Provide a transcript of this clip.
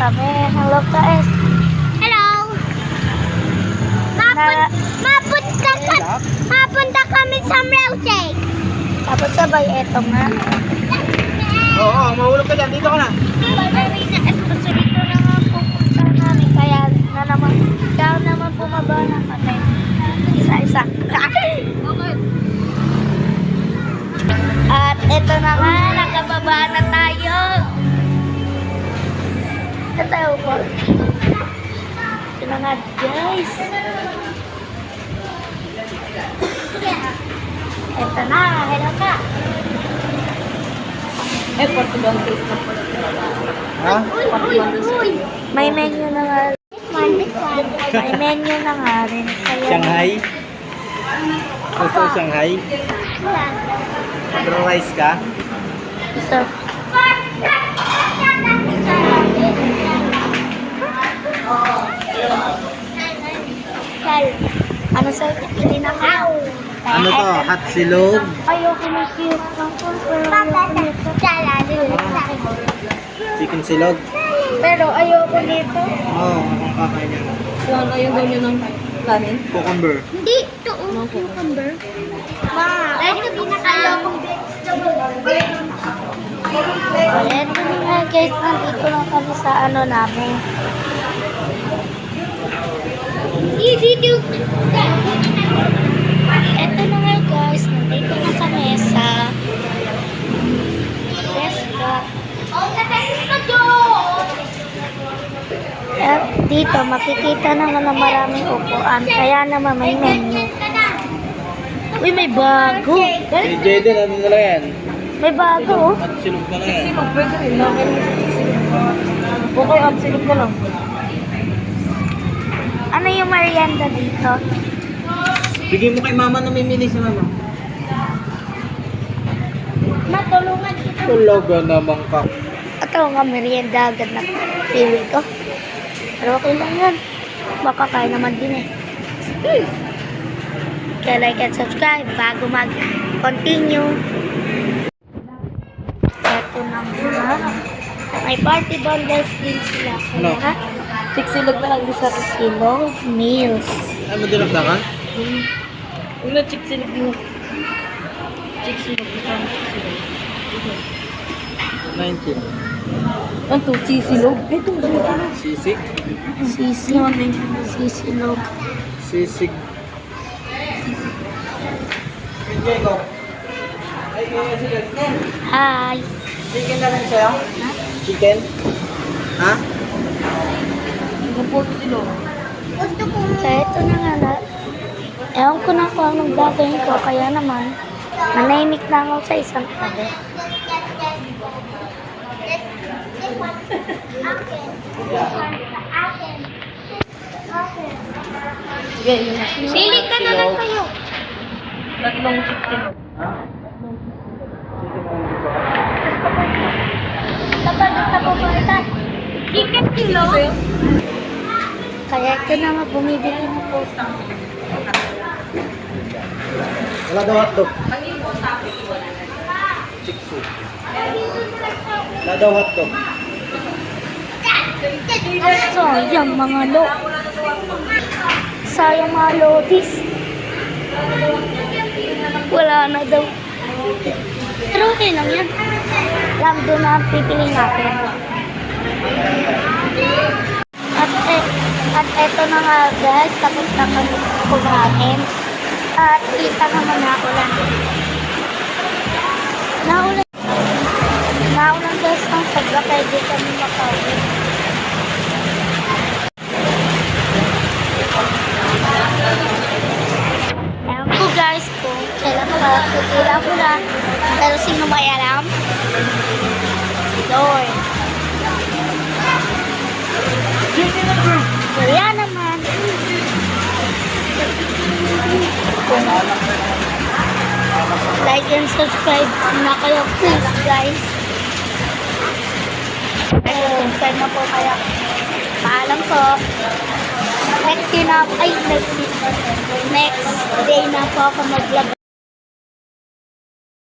kami. Hello guys. Hello. Mapunta kami sa milkshake. Tapos sabay eto nga. Oo, mahulog ka dyan. Dito ka na. Dito na nga pupunta namin. Kaya naman bumaba na kami. Isa-isa. At eto na nga, nakababa na tayo. Ito tayo po. Ito na nga guys. Ito na, hello ka. Portugal taste na po. Ha? Uy. May menu na nga. May menu na nga rin. Kaya Shanghai? Gusto mo Shanghai? Rice ka? Gusto. Ano sa hindi na ka? Ano to? Hot silog? Ayoko na cute lang po. Chicken silog? Pero ayoko nito. Oo, akong kakain yan. Ayaw daw niyo ng kanin? Cucumber. Hindi. Ito, cucumber. Dahil ito pinaka-ayokong vegetable. Ito na nga guys, nandito lang kami sa ano namin. Dito. Ito na nga guys, nandito na kami sa restaurant. At dito makikita naman na maraming upuan, kaya naman may menu. Uy, may bago. Si Jaden, ano na lang yan? May bago oh. Hot silog na lang yan. Pwede rin. Okay, absolute na lang. Ano yung merienda dito? Bigyan mo kay mama na mimili si mama. Matulungan kita. Talaga naman ka. Ito nga merienda agad na pili ko. Pero okay lang yan. Baka kaya naman din eh. Kaya like and subscribe bago mag-continue. Ito na muna. May party bundles din sila. Ano? Kaya Chiksilog na lang di sa silog meals. Ay, madilagdagan? Una chiksilog mo. Chiksilog mo. 19. Ano to? Sisilog? Ito, Sisig? Sisilog. Sisig. Enjoy ko. Ay, sige. Hi. Chicken na lang sa'yo? Chicken? Ha? Pork silog. Kaya ito na nga na. Ewan ko na kung anong gagawin ko. Kaya naman, manahimik na ako sa isang tabi. Sige, yun na. Pili ka na lang kayo. Tatlong chiksilog. Kapag gusto ko ba chicken kilo? Kaya ito na nga bumibili ng pusa. Wala daw hotdog. Chiksu. Wala daw hotdog. Sayang mga lo. Sayang mga lotis. Wala na daw. Pero okay lang yan. Lang doon na ang pipili natin. At eto na nga guys, tapos na kami kumain. At kita naman naulan. Naulan guys ng sobra kaya di kami makauwi. Ewan ko guys kung kailan makakutila ko na. Pero sino may alam? Lord. Kaya naman. Like and subscribe na kayo please guys. Subscribe na po kayo. Paalam po. Next day na po ako mag-vlog.